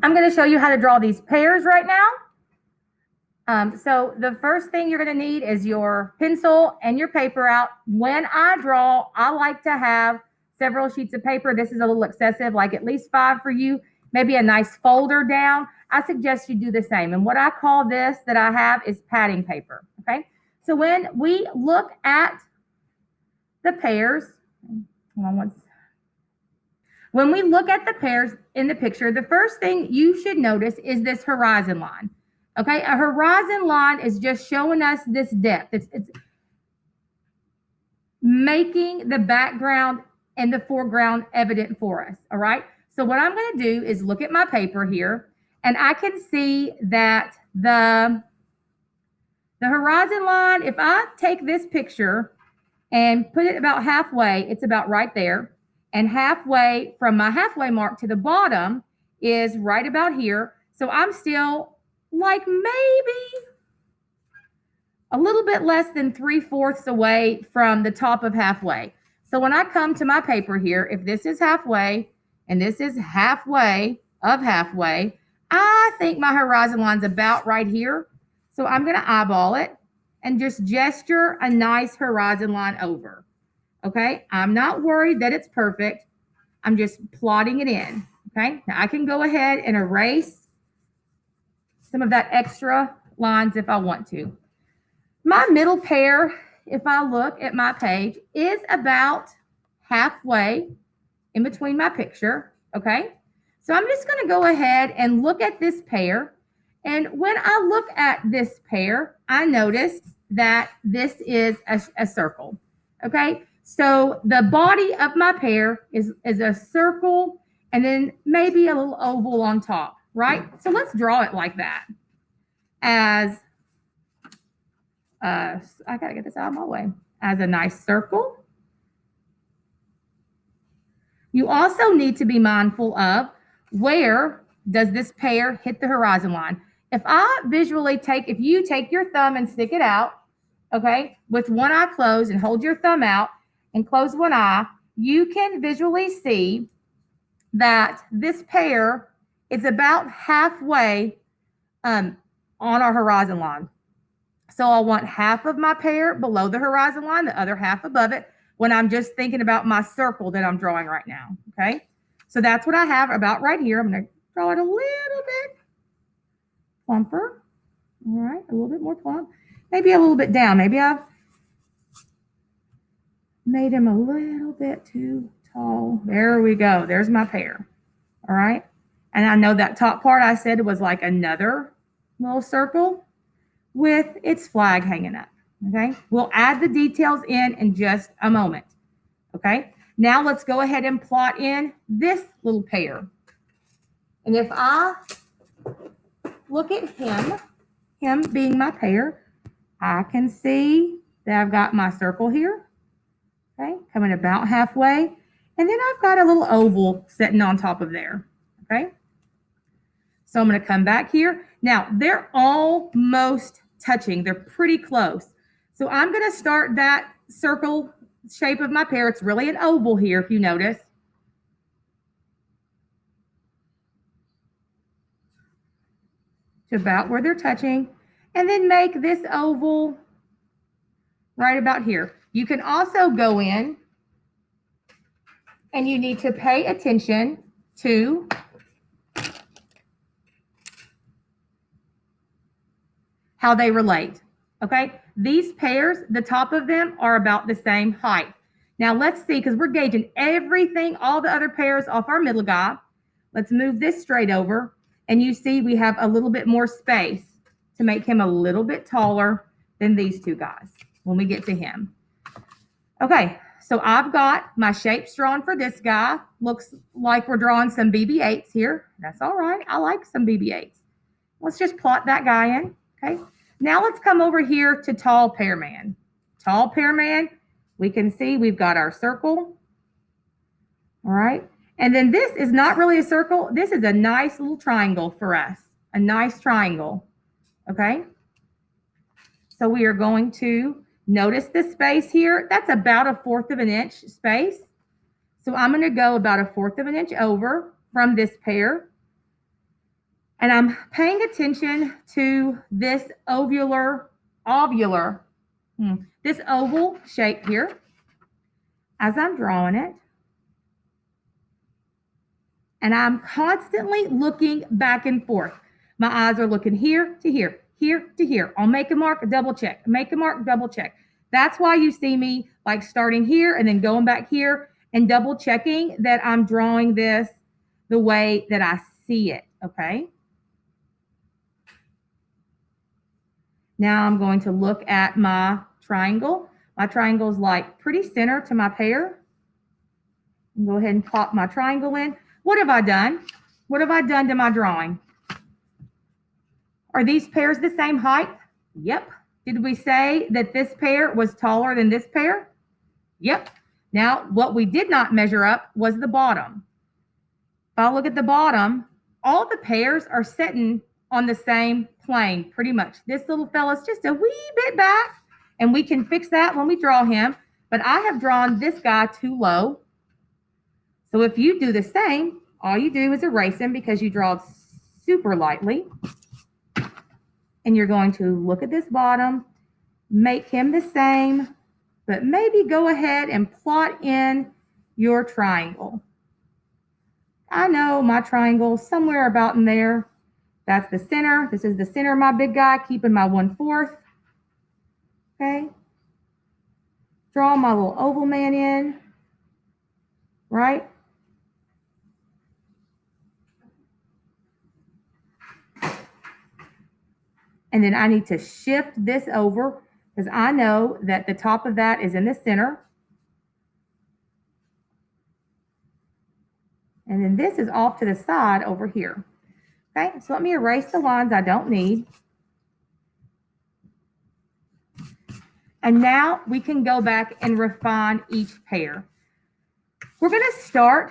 I'm going to show you how to draw these pears right now. So the first thing you're going to need is your pencil and your paper out. When I draw, I like to have several sheets of paper. This is a little excessive, like at least 5 for you, maybe a nice folder down. I suggest you do the same. And what I call this that I have is padding paper, okay? So when we look at the pears, when we look at the pears in the picture, the first thing you should notice is this horizon line. Okay, a horizon line is just showing us this depth. It's making the background and the foreground evident for us, all right? So what I'm going to do is look at my paper here, and I can see that the horizon line, if I take this picture and put it about halfway, it's about right there. And halfway from my halfway mark to the bottom is right about here. So I'm still like maybe a little bit less than 3/4 away from the top of halfway. So when I come to my paper here, if this is halfway and this is halfway of halfway, I think my horizon line's about right here. So I'm going to eyeball it and just gesture a nice horizon line over. Okay, I'm not worried that it's perfect. I'm just plotting it in. Okay, now I can go ahead and erase some of that extra lines if I want to. My middle pear, if I look at my page, is about halfway in between my picture. Okay, so I'm just going to go ahead and look at this pear. And when I look at this pear, I notice that this is a circle. Okay, so the body of my pear is a circle and then maybe a little oval on top, right? So let's draw it like that. As I gotta get this out of my way. As a nice circle. You also need to be mindful of where does this pear hit the horizon line. If you take your thumb and stick it out, okay, with one eye closed and hold your thumb out and close one eye, you can visually see that this pear is about halfway on our horizon line. So I want half of my pear below the horizon line, the other half above it, when I'm just thinking about my circle that I'm drawing right now, okay? So that's what I have about right here. I'm going to draw it a little bit plumper, all right, a little bit more plump, maybe a little bit down. Maybe I've made him a little bit too tall. There we go. There's my pear, all right? And I know that top part I said was like another little circle with its flag hanging up. Okay, we'll add the details in just a moment. Okay, now let's go ahead and plot in this little pear. And if I look at him being my pear, I can see that I've got my circle here. Okay, coming about halfway. And then I've got a little oval sitting on top of there. Okay, so I'm going to come back here. Now, they're almost touching. They're pretty close. So I'm going to start that circle shape of my pear. It's really an oval here, if you notice. To about where they're touching. And then make this oval right about here. You can also go in and you need to pay attention to how they relate. Okay, these pears, the top of them are about the same height. Now let's see, because we're gauging everything, all the other pears off our middle guy. Let's move this straight over. And you see we have a little bit more space to make him a little bit taller than these two guys when we get to him. Okay, so I've got my shapes drawn for this guy. Looks like we're drawing some BB-8s here. That's all right. I like some BB-8s. Let's just plot that guy in. Okay. Now let's come over here to Tall Pear Man. Tall Pear Man, we can see we've got our circle. All right. And then this is not really a circle. This is a nice little triangle for us. A nice triangle. Okay. So we are going to notice the space here. That's about 1/4 of an inch space. So I'm going to go about 1/4 of an inch over from this pear. And I'm paying attention to this this oval shape here as I'm drawing it. And I'm constantly looking back and forth. My eyes are looking here to here, here to here. I'll make a mark, double check, make a mark, double check. That's why you see me like starting here and then going back here and double checking that I'm drawing this the way that I see it, okay? Now I'm going to look at my triangle. My triangle is like pretty center to my pear. Go ahead and pop my triangle in. What have I done? What have I done to my drawing? Are these pears the same height? Yep. Did we say that this pear was taller than this pear? Yep. Now, what we did not measure up was the bottom. If I look at the bottom, all the pears are sitting on the same plane, pretty much. This little fella's just a wee bit back, and we can fix that when we draw him. But I have drawn this guy too low. So if you do the same, all you do is erase him because you draw super lightly. And you're going to look at this bottom, make him the same, but maybe go ahead and plot in your triangle. I know my triangle somewhere about in there. That's the center. This is the center of my big guy, keeping my 1/4. Okay. Draw my little oval man in, right? And then I need to shift this over because I know that the top of that is in the center. And then this is off to the side over here. Okay, so let me erase the lines I don't need. And now we can go back and refine each pear. We're going to start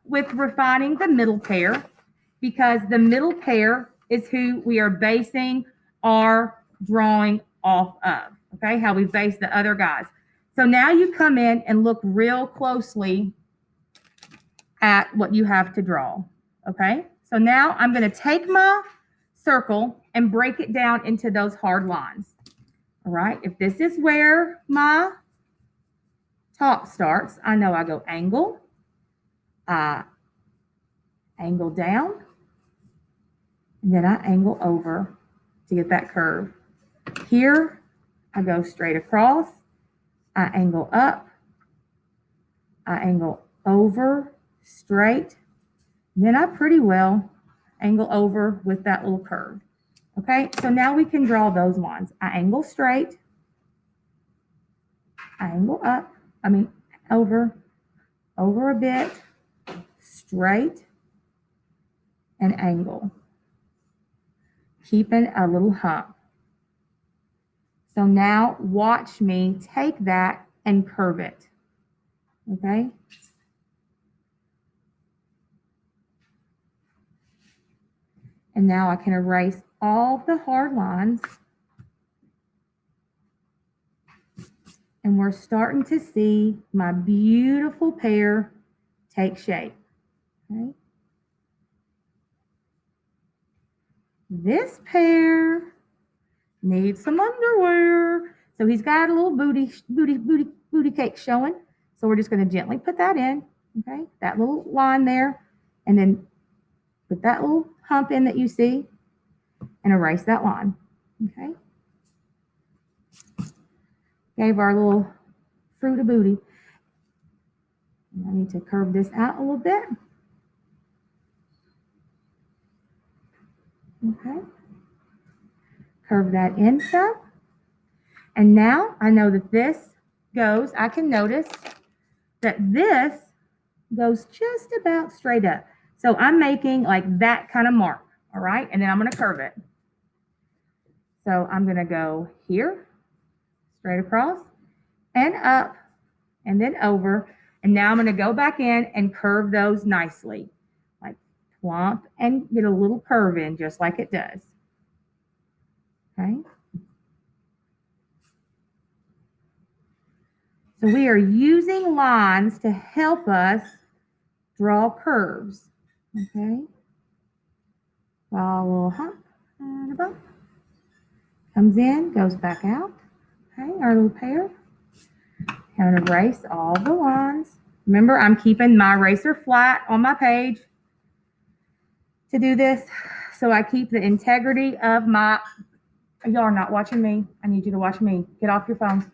with refining the middle pear because the middle pear is who we are basing our drawing off of, okay, how we base the other guys. So now you come in and look real closely at what you have to draw, okay? So now I'm going to take my circle and break it down into those hard lines. All right, if this is where my top starts, I know I go angle, angle down, and then I angle over to get that curve. Here, I go straight across, I angle up, I angle over, straight, and then I pretty well angle over with that little curve. Okay, so now we can draw those lines. I angle straight, I angle up, over a bit, straight, and angle, keeping a little hump. So now watch me take that and curve it, okay? And now I can erase all the hard lines. And we're starting to see my beautiful pear take shape. Okay. This pear needs some underwear. So he's got a little booty cake showing. So we're just going to gently put that in. Okay, that little line there. And then put that little hump in that you see and erase that line. Okay. Gave our little fruit a booty. And I need to curve this out a little bit. Okay. Curve that in some. And now I know that this goes, I can notice that this goes just about straight up. So I'm making like that kind of mark, all right? And then I'm going to curve it. So I'm going to go here, straight across, and up, and then over. And now I'm going to go back in and curve those nicely, like plump and get a little curve in just like it does. Okay. So we are using lines to help us draw curves. Okay. Draw a little hump and a bump. Comes in, goes back out. Okay, our little pear. And erase all the lines. Remember, I'm keeping my eraser flat on my page to do this, so I keep the integrity of my, y'all are not watching me. I need you to watch me. Get off your phones.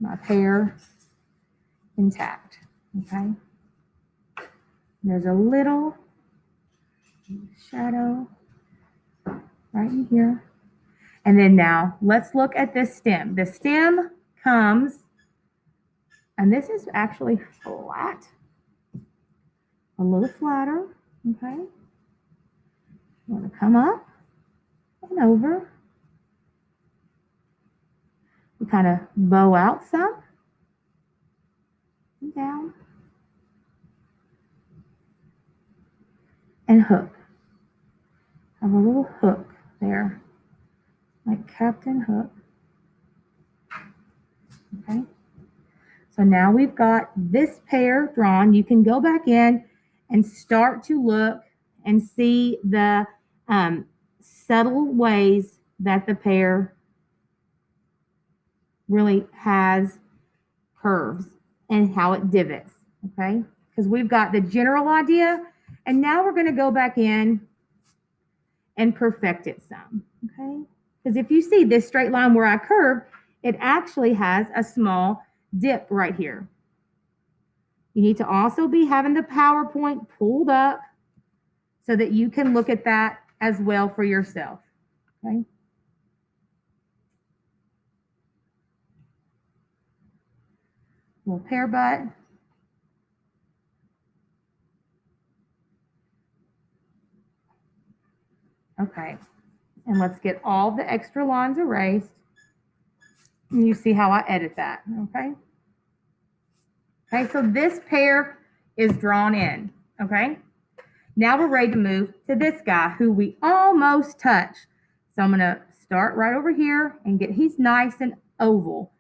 My pear intact, okay? There's a little shadow right in here. And then now let's look at this stem. The stem comes, and this is actually flat, a little flatter, okay? You want to come up and over. We kind of bow out some and down and hook. Have a little hook there, like Captain Hook. Okay. So now we've got this pear drawn. You can go back in and start to look and see the subtle ways that the pear really has curves and how it divots, okay? Because we've got the general idea, and now we're going to go back in and perfect it some, okay? Because if you see this straight line where I curve, it actually has a small dip right here. You need to also be having the PowerPoint pulled up so that you can look at that as well for yourself, okay? Little pear butt. Okay, and let's get all the extra lines erased. And you see how I edit that, okay? Okay, so this pear is drawn in, okay? Now we're ready to move to this guy who we almost touched. So I'm gonna start right over here and get, he's nice and oval.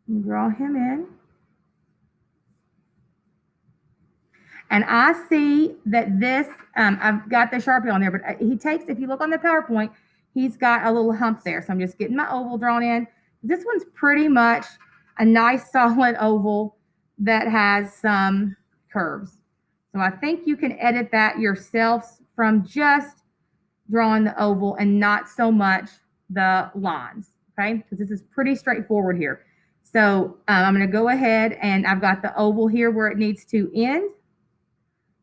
And draw him in. And I see that this, I've got the Sharpie on there, but he takes, if you look on the PowerPoint, he's got a little hump there. So I'm just getting my oval drawn in. This one's pretty much a nice solid oval that has some curves. So I think you can edit that yourself from just drawing the oval and not so much the lines, okay? Because this is pretty straightforward here. So I'm going to go ahead and I've got the oval here where it needs to end.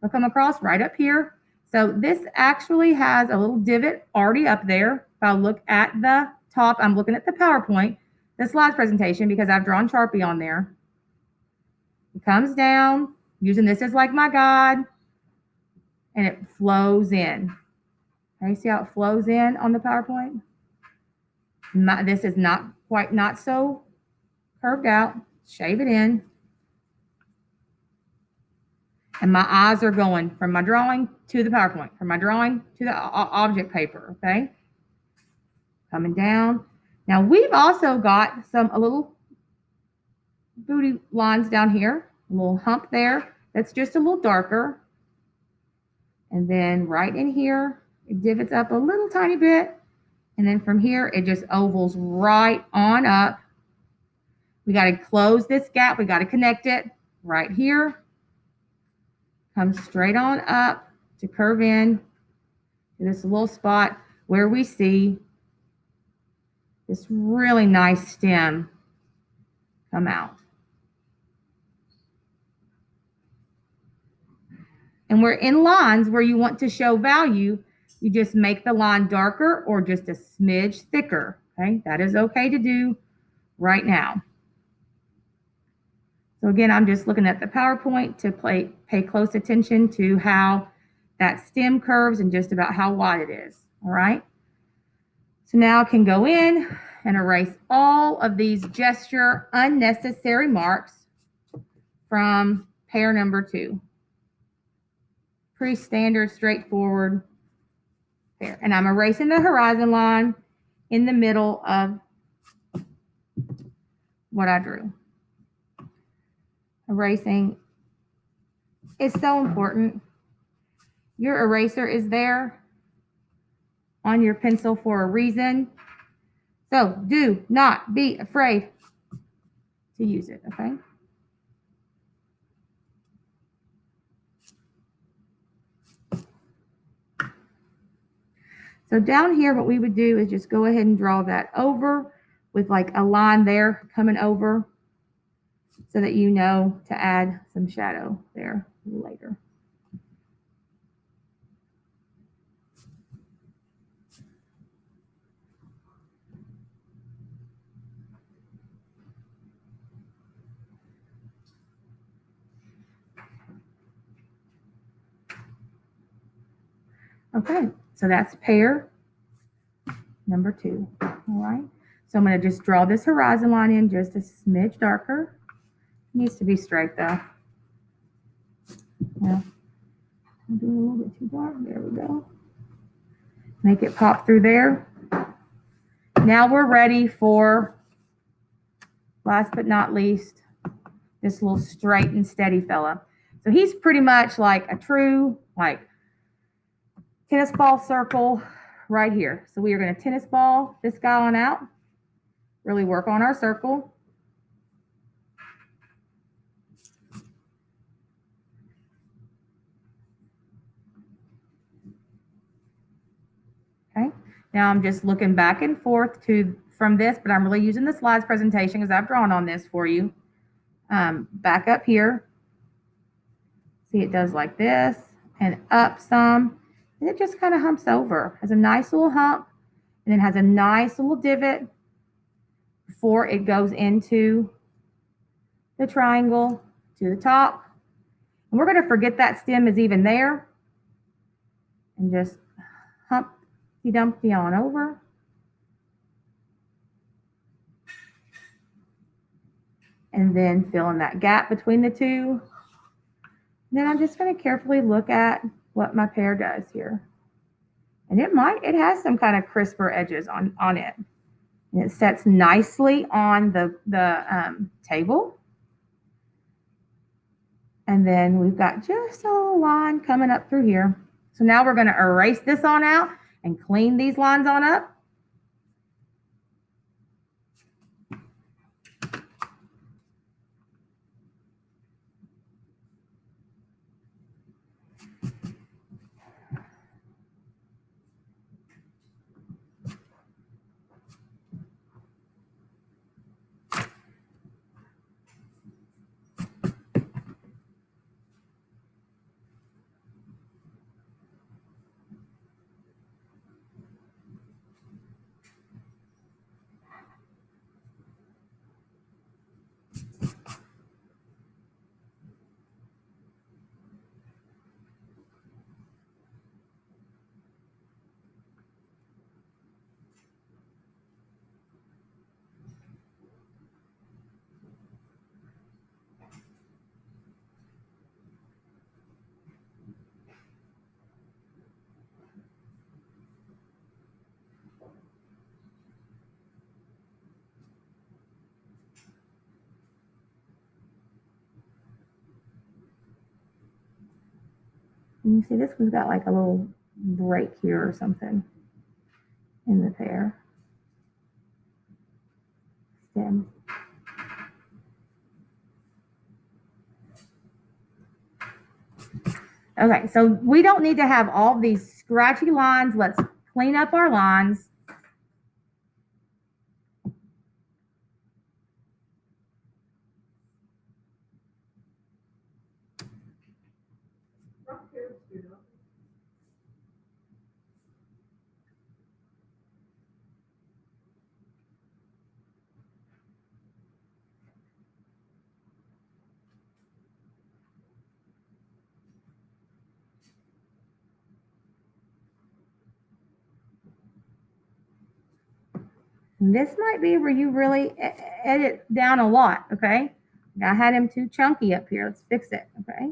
I'll come across right up here. So this actually has a little divot already up there. If I look at the top, I'm looking at the PowerPoint, the slides presentation, because I've drawn Sharpie on there. It comes down, using this as like my guide, and it flows in. Okay, see how it flows in on the PowerPoint? This is not so curved out. Shave it in. And my eyes are going from my drawing to the PowerPoint, from my drawing to the object paper, okay? Coming down. Now we've also got a little booty lines down here, a little hump there that's just a little darker. And then right in here, it divots up a little tiny bit. And then from here, it just ovals right on up. We got to close this gap. We got to connect it right here. Come straight on up to curve in to this little spot where we see this really nice stem come out. And we're in lines where you want to show value. You just make the line darker or just a smidge thicker, okay? That is okay to do right now. So again, I'm just looking at the PowerPoint to pay close attention to how that stem curves and just about how wide it is, all right? So now I can go in and erase all of these gesture unnecessary marks from pair number 2. Pretty standard, straightforward pair. And I'm erasing the horizon line in the middle of what I drew. Erasing is so important. Your eraser is there on your pencil for a reason. So do not be afraid to use it, okay? So down here, what we would do is just go ahead and draw that over with like a line there coming over so that you know to add some shadow there later. Okay, so that's pear number 2. All right, so I'm going to just draw this horizon line in just a smidge darker. It needs to be straight though. Yeah, I'll do it a little bit too dark. There we go. Make it pop through there. Now we're ready for, last but not least, this little straight and steady fella. So he's pretty much like a true, like, tennis ball circle right here. So we are going to tennis ball this guy on out, really work on our circle. Okay, now I'm just looking back and forth from this, but I'm really using the slides presentation because I've drawn on this for you. Back up here. See, it does like this and up some, and it just kind of humps over. Has a nice little hump, and then has a nice little divot before it goes into the triangle to the top. And we're going to forget that stem is even there and just Humpty Dumpty on over. And then fill in that gap between the two. And then I'm just going to carefully look at what my pear does here. And it has some kind of crisper edges on it. And it sets nicely on the table. And then we've got just a little line coming up through here. So now we're going to erase this on out and clean these lines on up. And you see this one's got like a little break here or something in the pear stem. Okay, so we don't need to have all these scratchy lines. Let's clean up our lines. And this might be where you really edit down a lot, okay? I had him too chunky up here. Let's fix it, okay?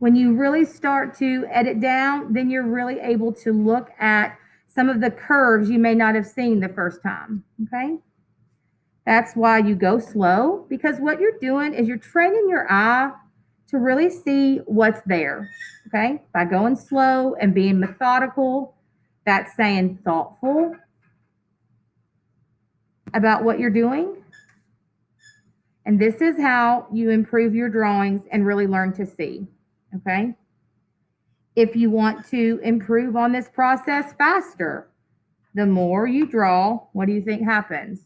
When you really start to edit down, then you're really able to look at some of the curves you may not have seen the first time, okay? That's why you go slow, because what you're doing is you're training your eye to really see what's there, okay? By going slow and being methodical, that's saying thoughtful about what you're doing. And this is how you improve your drawings and really learn to see, okay? If you want to improve on this process faster, the more you draw, what do you think happens?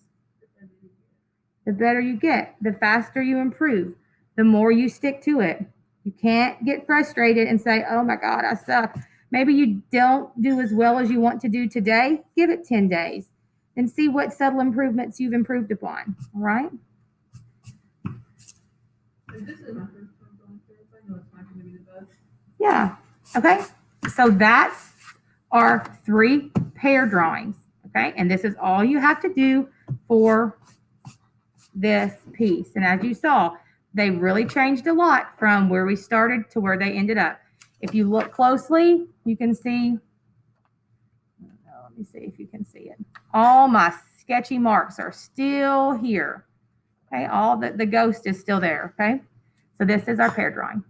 The better you get, the faster you improve, the more you stick to it. You can't get frustrated and say, oh my God, I suck. Maybe you don't do as well as you want to do today. Give it 10 days and see what subtle improvements you've improved upon. All right. This is my first time going through it. I know it's not going to be the best. Yeah. Okay. So that's our 3 pear drawings. Okay. And this is all you have to do for this piece. And as you saw, they really changed a lot from where we started to where they ended up. If you look closely, you can see, let me see if you can see it. All my sketchy marks are still here. Okay, all the ghost is still there. Okay, so this is our pear drawing.